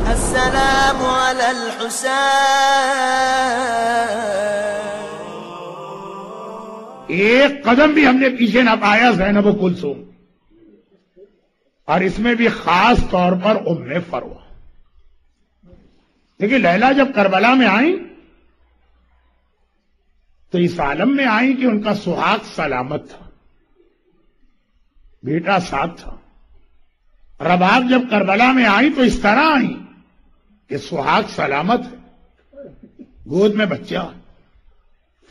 السلام على الحسين. ایک قدم بھی ہم نے پیچھے نہ پایا زینب و کلثوم، اور اس میں بھی خاص طور پر ام فروہ. دیکھیے لیلا جب کربلا میں آئیں تو اس عالم میں آئیں کہ ان کا سہاگ سلامت تھا، بیٹا ساتھ تھا. رباب جب کربلا میں آئیں تو اس طرح آئیں کہ سہاگ سلامت ہے، گود میں بچہ.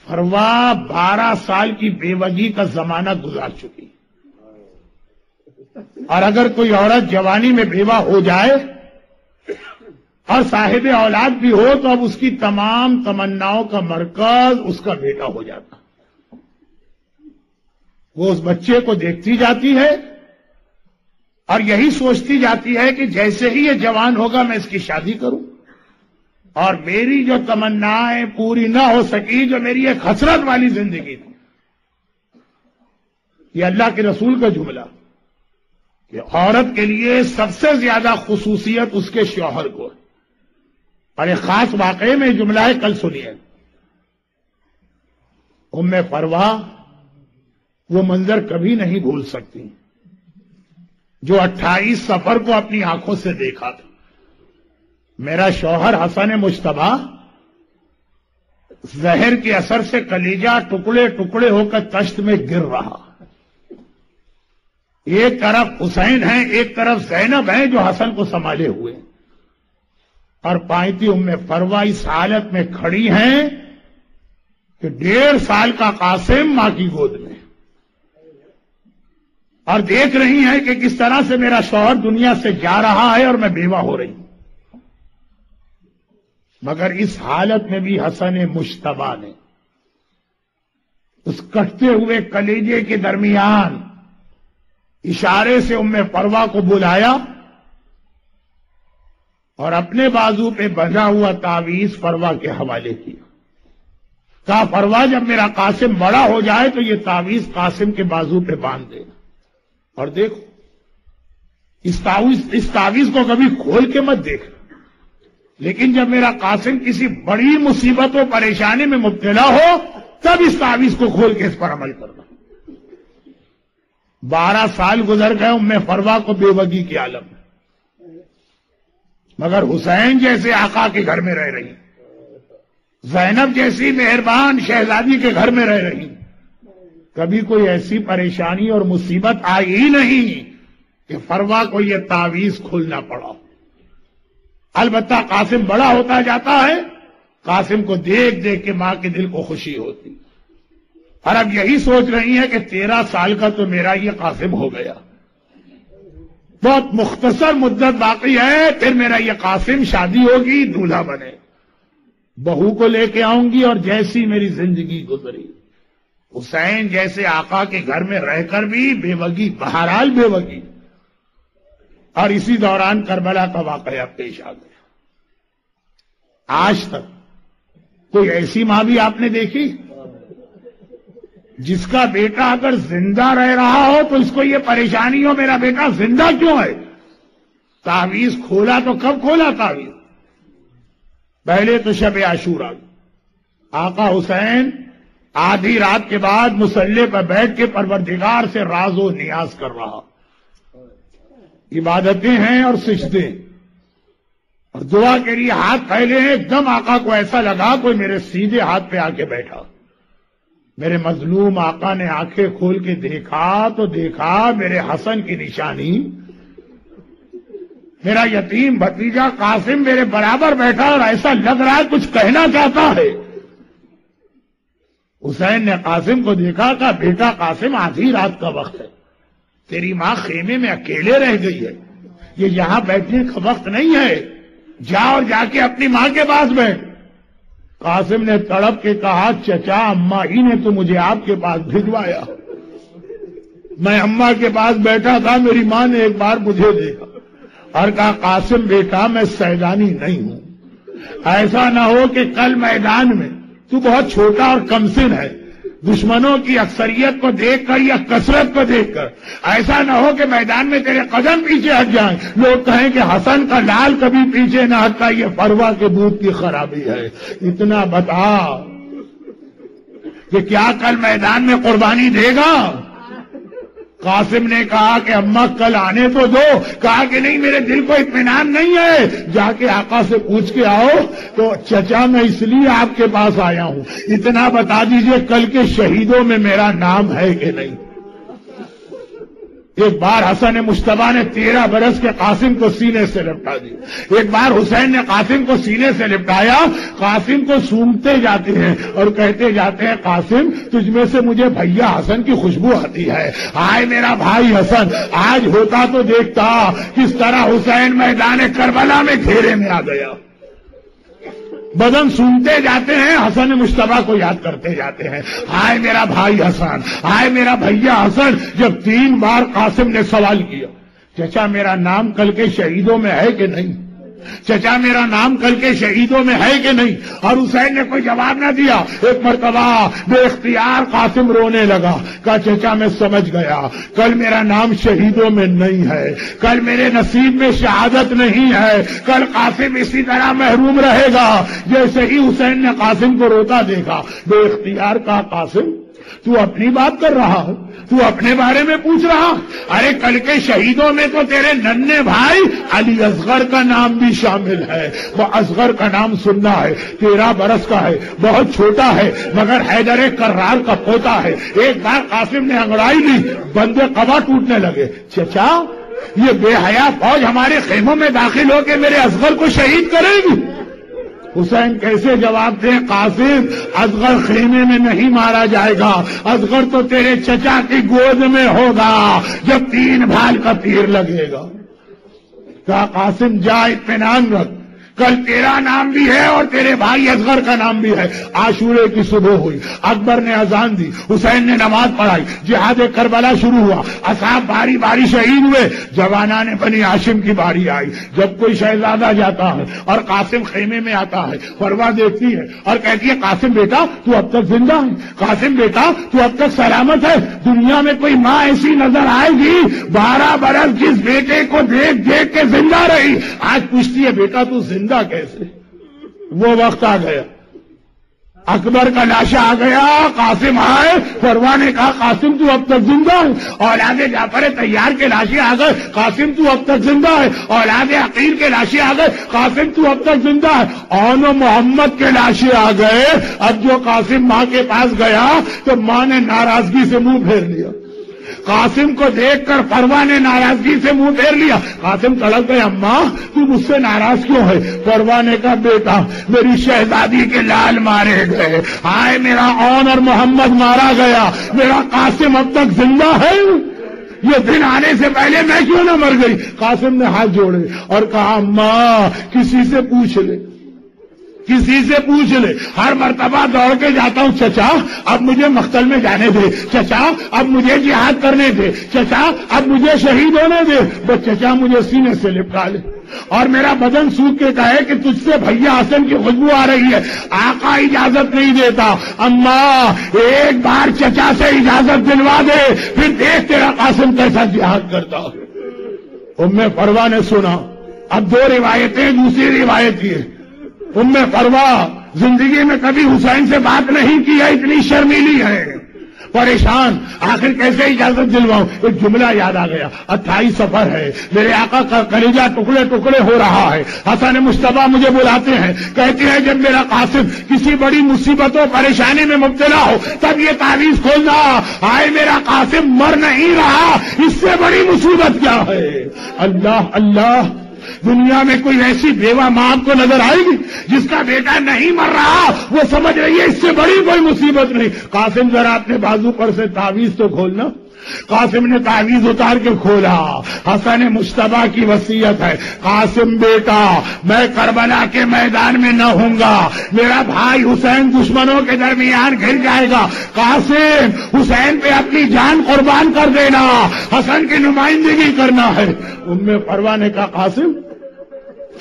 فروہ 12 سال کی بیوگی کا زمانہ گزار چکی، اور اگر کوئی عورت جوانی میں بیوہ ہو جائے اور صاحب اولاد بھی ہو تو اب اس کی تمام تمناؤں کا مرکز اس کا بیٹا ہو جاتا. وہ اس بچے کو دیکھتی جاتی ہے اور یہی سوچتی جاتی ہے کہ جیسے ہی یہ جوان ہوگا میں اس کی شادی کروں، اور میری جو تمنائیں پوری نہ ہو سکی، جو میری ایک حسرت والی زندگی تھی. یہ اللہ کے رسول کا جملہ کہ عورت کے لیے سب سے زیادہ خصوصیت اس کے شوہر کو ہے. اور ایک خاص واقعے میں جملہ ہے، کل سنیے. ام فروہ وہ منظر کبھی نہیں بھول سکتی جو 28 صفر کو اپنی آنکھوں سے دیکھا تھا. میرا شوہر حسن مجتبی زہر کے اثر سے کلیجہ ٹکڑے ٹکڑے ہو کر تشت میں گر رہا. ایک طرف حسین ہیں، ایک طرف زینب ہیں جو حسن کو سنبھالے ہوئے، اور پائنتی ام فروہ اس حالت میں کھڑی ہیں کہ 1.5 سال کا قاسم ماں کی گود میں، اور دیکھ رہی ہیں کہ کس طرح سے میرا شوہر دنیا سے جا رہا ہے اور میں بیوہ ہو رہی ہوں. مگر اس حالت میں بھی حسن مجتبی نے اس کٹتے ہوئے کلیجے کے درمیان اشارے سے ام فروہ کو بلایا اور اپنے بازو پہ بندھا ہوا تعویذ فروہ کے حوالے کیا. کہا فروہ جب میرا قاسم بڑا ہو جائے تو یہ تعویذ قاسم کے بازو پہ باندھ دینا، اور دیکھو اس تعویذ کو کبھی کھول کے مت دیکھنا، لیکن جب میرا قاسم کسی بڑی مصیبت و پریشانی میں مبتلا ہو تب اس تعویذ کو کھول کے اس پر عمل کرنا. 12 سال گزر گئے ام فروہ کو بیوگی کے عالم میں، مگر حسین جیسے آقا کے گھر میں رہ رہی، زینب جیسی مہربان شہزادی کے گھر میں رہ رہی. کبھی کوئی ایسی پریشانی اور مصیبت آئی ہی نہیں کہ فروہ کو یہ تعویذ کھولنا پڑا. البتہ قاسم بڑا ہوتا جاتا ہے، قاسم کو دیکھ دیکھ کے ماں کے دل کو خوشی ہوتی، اور اب یہی سوچ رہی ہیں کہ 13 سال کا تو میرا یہ قاسم ہو گیا، بہت مختصر مدت باقی ہے، پھر میرا یہ قاسم شادی ہوگی، دولہا بنے، بہو کو لے کے آؤں گی. اور جیسی میری زندگی گزری، حسین جیسے آقا کے گھر میں رہ کر بھی بیوگی، بہرحال بیوگی. اور اسی دوران کربلا کا واقعہ پیش آ گیا. آج تک کوئی ایسی ماں بھی آپ نے دیکھی جس کا بیٹا اگر زندہ رہ رہا ہو تو اس کو یہ پریشانی ہو میرا بیٹا زندہ کیوں ہے؟ تعویذ کھولا تو کب کھولا تعویذ؟ پہلے تو شب عاشورہ، آقا حسین آدھی رات کے بعد مصلی پر بیٹھ کے پروردگار سے راز و نیاز کر رہا. عبادتیں ہیں اور سجدے اور دعا کے لیے ہاتھ پھیلے ہیں. ایک دم آقا کو ایسا لگا کوئی میرے سیدھے ہاتھ پہ آ کے بیٹھا. میرے مظلوم آقا نے آنکھیں کھول کے دیکھا تو دیکھا میرے حسن کی نشانی، میرا یتیم بھتیجا قاسم میرے برابر بیٹھا، اور ایسا لگ رہا ہے کچھ کہنا چاہتا ہے. حسین نے قاسم کو دیکھا، کہا بیٹا قاسم آدھی رات کا وقت ہے، تیری ماں خیمے میں اکیلے رہ گئی ہے، یہ یہاں بیٹھنے کا وقت نہیں ہے، جا اور جا کے اپنی ماں کے پاس بیٹھ. قاسم نے تڑپ کے کہا چچا اماں ہی نے تو مجھے آپ کے پاس بھجوایا، میں اماں کے پاس بیٹھا تھا، میری ماں نے ایک بار مجھے دیکھا اور کہا قاسم بیٹا میں سیدانی نہیں ہوں، ایسا نہ ہو کہ کل میدان میں تو بہت چھوٹا اور کمسن ہے، دشمنوں کی اکثریت کو دیکھ کر یا کثرت کو دیکھ کر ایسا نہ ہو کہ میدان میں تیرے قدم پیچھے ہٹ جائیں، لوگ کہیں کہ حسن کا لال کبھی پیچھے نہ ہٹتا، یہ فروا کے دودھ کی خرابی ہے۔ اتنا بتا کہ کیا کل میدان میں قربانی دے گا؟ قاسم نے کہا کہ اماں کل آنے تو دو، کہا کہ نہیں میرے دل کو اطمینان نہیں ہے، جا کے آقا سے پوچھ کے آؤ۔ تو چچا میں اس لیے آپ کے پاس آیا ہوں، اتنا بتا دیجئے کل کے شہیدوں میں میرا نام ہے کہ نہیں؟ ایک بار حسن مصطفیٰ نے 13 برس کے قاسم کو سینے سے لپٹا دی، ایک بار حسین نے قاسم کو سینے سے لپٹایا، قاسم کو سونگتے جاتے ہیں اور کہتے جاتے ہیں قاسم تجھ میں سے مجھے بھیا حسن کی خوشبو آتی ہے، آئے میرا بھائی حسن، آج ہوتا تو دیکھتا کس طرح حسین میدان کربلا میں گھیرے میں آ گیا۔ بدن سنتے جاتے ہیں، حسن مصطفیٰ کو یاد کرتے جاتے ہیں، ہائے میرا بھائی حسن، ہائے میرا بھیا حسن۔ جب 3 بار قاسم نے سوال کیا چچا میرا نام کل کے شہیدوں میں ہے کہ نہیں، چچا میرا نام کل کے شہیدوں میں ہے کہ نہیں، اور حسین نے کوئی جواب نہ دیا، ایک مرتبہ بے اختیار قاسم رونے لگا، کہا چچا میں سمجھ گیا کل میرا نام شہیدوں میں نہیں ہے، کل میرے نصیب میں شہادت نہیں ہے، کل قاسم اسی طرح محروم رہے گا۔ جیسے ہی حسین نے قاسم کو روتا دیکھا، بے اختیار کہا قاسم تو اپنی بات کر رہا ہے، تو اپنے بارے میں پوچھ رہا، ارے کل کے شہیدوں میں تو تیرے ننھے بھائی علی اصغر کا نام بھی شامل ہے۔ وہ اصغر کا نام سننا ہے، 13 برس کا ہے، بہت چھوٹا ہے مگر حیدر کرار کا پوتا ہے۔ ایک بار قاسم نے انگڑائی لی، بندے قبا ٹوٹنے لگے، چچا یہ بے حیا فوج ہمارے خیموں میں داخل ہو کے میرے اصغر کو شہید کرے گی۔ حسین کیسے جواب دیں قاسم اصغر خیمے میں نہیں مارا جائے گا، اصغر تو تیرے چچا کی گود میں ہوگا جب 3 بھال کا تیر لگے گا۔ کہا قاسم جا اطمینان رکھ، کل تیرا نام بھی ہے اور تیرے بھائی اصغر کا نام بھی ہے۔ عاشورے کی صبح ہوئی، اکبر نے اذان دی، حسین نے نماز پڑھائی، جہاد کربلا شروع ہوا، اصحاب باری باری شہید ہوئے، جوانان بنی ہاشم کی باری آئی۔ جب کوئی شہزادہ جاتا ہے اور قاسم خیمے میں آتا ہے، فروا دیکھتی ہے اور کہتی ہے قاسم بیٹا تو اب تک زندہ ہے، قاسم بیٹا تو اب تک سلامت ہے۔ دنیا میں کوئی ماں ایسی نظر آئے گی 12 برس جس بیٹے کو دیکھ دیکھ کے زندہ رہی، آج پوچھتی ہے بیٹا تو زندہ کیسے؟ وہ وقت آ گیا، اکبر کا لاشا آ گیا، قاسم آئے، فروا نے کہا قاسم تو اب تک زندہ ہے۔ اولاد جعفر طیار کے لاشے آ گئے، قاسم تو اب تک زندہ ہے۔ اولاد عقیل کے لاشے آ گئے، قاسم تو اب تک زندہ ہے۔ اون محمد کے لاشے آ گئے۔ اب جو قاسم ماں کے پاس گیا تو ماں نے ناراضگی سے منہ پھیر لیا، قاسم کو دیکھ کر فروا نے ناراضگی سے منہ پھیر لیا۔ قاسم تڑپ گئے، اماں تو مجھ سے ناراض کیوں ہے؟ فروا نے کہا بیٹا میری شہزادی کے لال مارے گئے، ہائے میرا اون اور محمد مارا گیا، میرا قاسم اب تک زندہ ہے، یہ دن آنے سے پہلے میں کیوں نہ مر گئی؟ قاسم نے ہاتھ جوڑے اور کہا اماں کسی سے پوچھ لے، کسی سے پوچھ لے۔ ہر مرتبہ دوڑ کے جاتا ہوں چچا اب مجھے مقتل میں جانے دے، چچا اب مجھے جہاد کرنے دے، چچا اب مجھے شہید ہونے دے، بس چچا مجھے سینے سے لپٹا لے اور میرا بدن سوکھ کے کہے کہ تجھ سے بھیا حسن کی خوشبو آ رہی ہے۔ آقا اجازت نہیں دیتا، اماں ایک بار چچا سے اجازت دلوا دے پھر دیکھ تیرا قاسم کیسا جہاد کرتا۔ ام فروا نے سنا، اب 2 روایتیں، دوسری روایت یہ ام فروا زندگی میں کبھی حسین سے بات نہیں کی ہے، اتنی شرمیلی ہے، پریشان، آخر کیسے اجازت دلواؤں؟ ایک جملہ یاد آ گیا، 28 سفر ہے، میرے آقا کا کلیجہ ٹکڑے ٹکڑے ہو رہا ہے، حسن مصطفیٰ مجھے بلاتے ہیں، کہتے ہیں جب میرا قاسم کسی بڑی مصیبت و پریشانی میں مبتلا ہو تب یہ تعویذ کھولنا، آئے میرا قاسم مر نہیں رہا، اس سے بڑی مصیبت کیا ہے؟ اللہ اللہ، دنیا میں کوئی ایسی بیوہ ماں آپ کو نظر آئے گی جس کا بیٹا نہیں مر رہا، وہ سمجھ رہی ہے اس سے بڑی کوئی مصیبت نہیں۔ قاسم ذرا اپنے بازو پر سے تعویذ تو کھولنا۔ قاسم نے تعویذ اتار کے کھولا، حسن مصطفیٰ کی وصیت ہے، قاسم بیٹا میں کربلا کے میدان میں نہ ہوں گا، میرا بھائی حسین دشمنوں کے درمیان گھر جائے گا، قاسم حسین پہ اپنی جان قربان کر دینا، حسن کی نمائندگی کرنا ہے۔ ام فروا نے کہا قاسم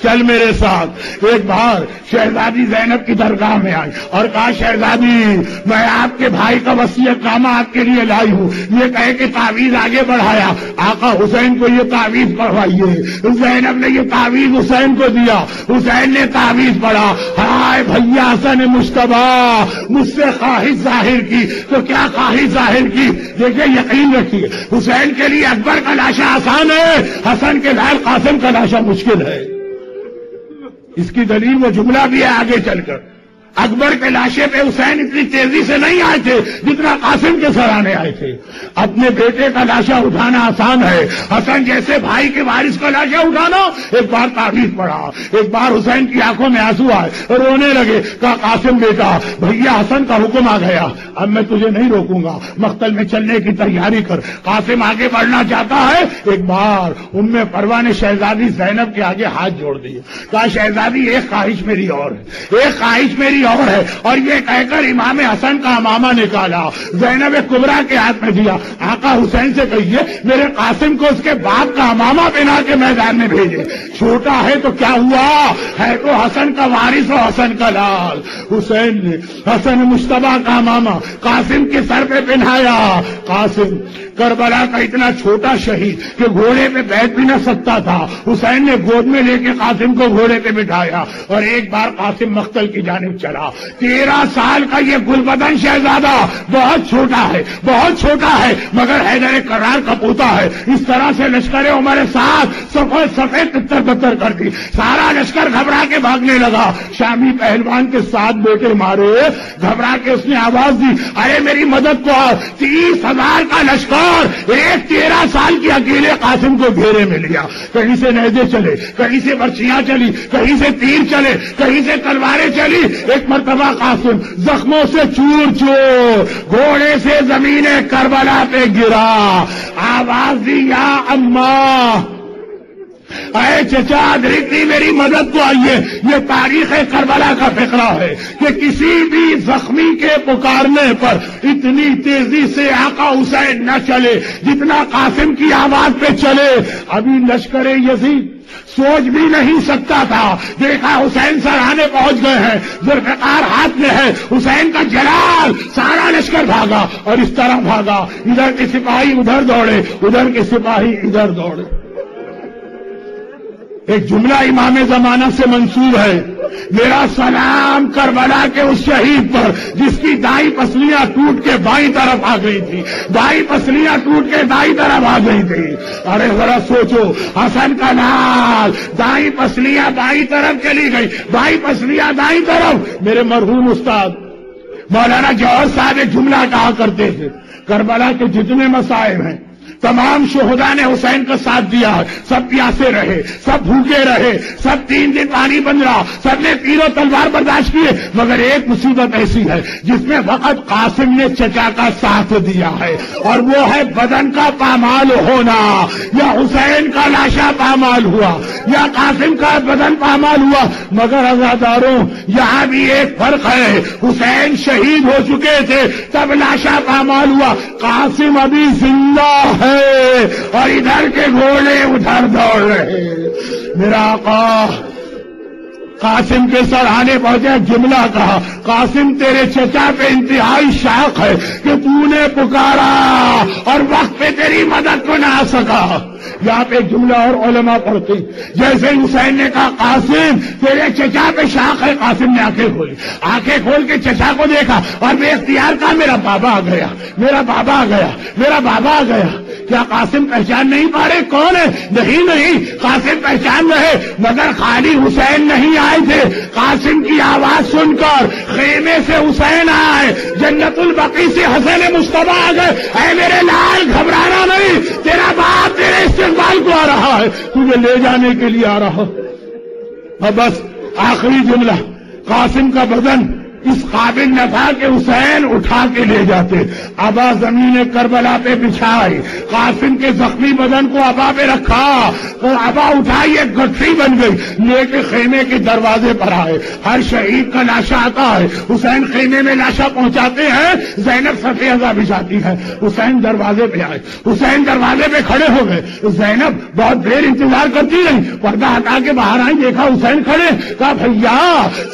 چل میرے ساتھ۔ ایک بار شہزادی زینب کی درگاہ میں آئی اور کہا شہزادی میں آپ کے بھائی کا وصیت نامہ آپ کے لیے لائی ہوں، یہ کہے کہ تعویذ آگے بڑھایا، آقا حسین کو یہ تعویذ پڑھوائیے۔ زینب نے یہ تعویذ حسین کو دیا، حسین نے تعویذ پڑھا، ہائے بھیا حسن مجتبی مجھ سے خواہش ظاہر کی، تو کیا خواہش ظاہر کی؟ دیکھیں یقین رکھیے حسین کے لیے اکبر کا لاشا آسان ہے، حسن کے لال قاسم کا لاشا مشکل ہے۔ اس کی دلیل وہ جملہ بھی ہے آگے چل کر، اکبر کے لاشے پہ حسین اتنی تیزی سے نہیں آئے تھے جتنا قاسم کے سرانے آئے تھے۔ اپنے بیٹے کا لاشا اٹھانا آسان ہے، حسن جیسے بھائی کے وارث کا لاشا اٹھانا۔ ایک بار تعویذ پڑھا، ایک بار حسین کی آنکھوں میں آنسو آئے، رونے لگے، کہا قاسم بیٹا بھیا حسن کا حکم آ گیا، اب میں تجھے نہیں روکوں گا، مقتل میں چلنے کی تیاری کر۔ قاسم آگے بڑھنا چاہتا ہے، ایک بار ام پروہ نے شہزادی زینب کے آگے ہاتھ جوڑ دیے، کہا شہزادی ایک خواہش میری اور ہے، ایک خواہش میری اور ہے، اور یہ کہہ کر امام حسن کا امامہ نکالا، زینب کبریٰ کے ہاتھ میں دیا، آقا حسین سے کہیے میرے قاسم کو اس کے باپ کا امامہ پہنا کے میدان میں بھیجے، چھوٹا ہے تو کیا ہوا، ہے تو حسن کا وارث و حسن کا لال۔ حسین نے حسن مجتبی کا امامہ قاسم کے سر پہ پہنایا۔ قاسم کربلا کا اتنا چھوٹا شہید کہ گھوڑے پہ بیٹھ بھی نہ سکتا تھا، حسین نے گود میں لے کے قاسم کو گھوڑے پہ بٹھایا اور ایک بار قاسم مقتل کی جانب چلا۔ 13 سال کا یہ گلبدن شہزادہ بہت چھوٹا ہے، بہت چھوٹا ہے، مگر حیدر کرار کا پوتا ہے۔ اس طرح سے لشکر عمر ساتھ سفید تتر بتر کر دی، سارا لشکر گھبرا کے بھاگنے لگا۔ شامی پہلوان کے 7 بیٹے مارے، گھبرا کے اس نے آواز دی ارے میری مدد کو آؤ۔ 30,000 کا لشکر ایک 13 سال کی اکیلے قاسم کو گھیرے میں لیا، کہیں سے نیزے چلے، کہیں سے برچیاں چلی، کہیں سے تیر چلے، کہیں سے تلواریں چلی۔ ایک مرتبہ قاسم زخموں سے چور چور گھوڑے سے زمین کربلا پہ گرا، آواز دی یا اماں اے چچا ادرکنی میری مدد کو آئیے۔ یہ تاریخ کربلا کا فقرہ ہے کہ کسی بھی زخمی کے پکارنے پر اتنی تیزی سے آقا حسین نہ چلے جتنا قاسم کی آواز پہ چلے۔ ابھی لشکر یزید سوچ بھی نہیں سکتا تھا، دیکھا حسین سرانے پہنچ گئے ہیں، ذوالفقار ہاتھ میں ہے، حسین کا جلال، سارا لشکر بھاگا اور اس طرح بھاگا، ادھر کے سپاہی ادھر دوڑے، ادھر کے سپاہی ادھر دوڑے۔ ایک جملہ امام زمانہ سے منسوب ہے، میرا سلام کربلا کے اس شہید پر جس کی دائیں پسلیاں ٹوٹ کے بائیں طرف آ گئی تھی، بائیں پسلیاں ٹوٹ کے دائیں طرف آ گئی تھی۔ ارے ذرا سوچو، حسن کا لال، دائیں پسلیاں بائیں طرف چلی گئی، بائیں پسلیاں دائیں طرف۔ میرے مرحوم استاد مولانا جوہر صاحب ایک جملہ کہا کرتے تھے، کربلا کے جتنے مصائب ہیں تمام شہداء نے حسین کا ساتھ دیا ہے، سب پیاسے رہے، سب بھوکے رہے، سب 3 دن پانی بند رہا، سب نے تیر و تلوار برداشت کیے، مگر ایک مصیبت ایسی ہے جس میں وقت قاسم نے چچا کا ساتھ دیا ہے، اور وہ ہے بدن کا پامال ہونا۔ یا حسین کا لاشا پامال ہوا یا قاسم کا بدن پامال ہوا، مگر عزاداروں یہاں بھی ایک فرق ہے، حسین شہید ہو چکے تھے تب لاشا پامال ہوا، قاسم ابھی زندہ ہے اور ادھر کے گھوڑے ادھر دوڑ رہے۔ میرا آقا قاسم کے سرانے پہنچے، جملہ کہا قاسم تیرے چچا پہ انتہائی شوق ہے کہ تو نے پکارا اور وقت پہ تیری مدد کو نہ آ سکا۔ یہاں پہ ایک جملہ اور علماء پڑھتے، جیسے حسین نے کہا قاسم تیرے چچا پہ شوق ہے، قاسم نے آنکھیں کھولی، آنکھیں کھول کے چچا کو دیکھا اور بے اختیار کہا میرا بابا آ گیا، میرا بابا آ گیا، میرا بابا آ گیا۔ کیا قاسم پہچان نہیں پا رہے کون ہے؟ نہیں، قاسم پہچان رہے، مگر خالی حسین نہیں آئے تھے، قاسم کی آواز سن کر خیمے سے حسین آئے، جنت البقیع سے حسن مجتبی آ گئے، اے میرے لال گھبرانا نہیں، تیرا باپ تیرے استقبال کو آ رہا ہے، تجھے لے جانے کے لیے آ رہا ہے۔ اور بس آخری جملہ، قاسم کا بدن اس قابل نہ تھا کہ حسین اٹھا کے لے جاتے. ابا زمین کربلا پہ بچھائی، قاسم کے زخمی بدن کو ابا پہ رکھا اور ابا اٹھائی، ایک گٹھری بن گئی، لے کے خیمے کے دروازے پر آئے. ہر شہید کا لاشا آتا ہے، حسین خیمے میں لاشا پہنچاتے ہیں، زینب صفحہ ازا بچھاتی ہے، حسین دروازے پہ آئے، حسین دروازے پہ کھڑے ہو گئے. زینب بہت دیر انتظار کرتی رہی، پردہ ہٹا کے باہر آئی، دیکھا حسین کھڑے، کہا بھیا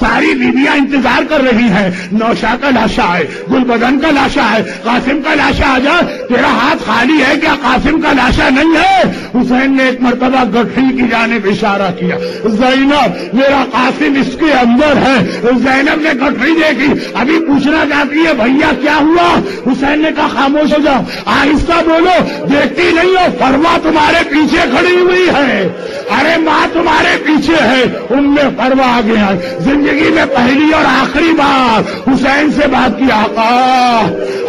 ساری بیویاں انتظار کر رہی ہیں، نوشا کا لاشا ہے، گل بدن کا لاشا ہے، قاسم کا لاشا آ جا، تیرا ہاتھ خالی ہے کیا؟ قاسم کا لاشا نہیں ہے. حسین نے ایک مرتبہ گٹھری کی جانب اشارہ کیا، زینب میرا قاسم اس کے اندر ہے. زینب نے گٹھری دیکھی، ابھی پوچھنا چاہتی ہے بھیا کیا ہوا؟ حسین نے کہا خاموش ہو جاؤ، آہستہ بولو، دیکھتی نہیں ہو فروا تمہارے پیچھے کھڑی ہوئی ہے. ارے ماں تمہارے پیچھے ہے. ام فروا آ گیا، زندگی میں پہلی اور آخری بار حسین سے بات کی،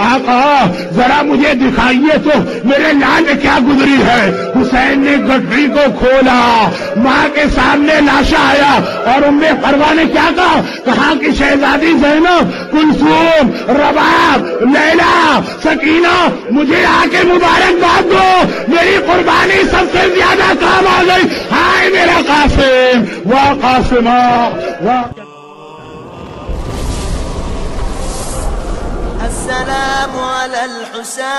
آقا ذرا مجھے دکھائیے تو میرے لال کیا گزری ہے. حسین نے گٹھری کو کھولا، ماں کے سامنے لاشا آیا اور ام فروا نے کیا کہا کہ شہزادی زینب، کلثوم، رباب، لیلا، سکینہ، مجھے آ کے مبارکباد دو، میری قربانی سب سے زیادہ کام آ گئی. ہائے میرا قاسم، واہ قاسمہ واہ. السلام على الحسين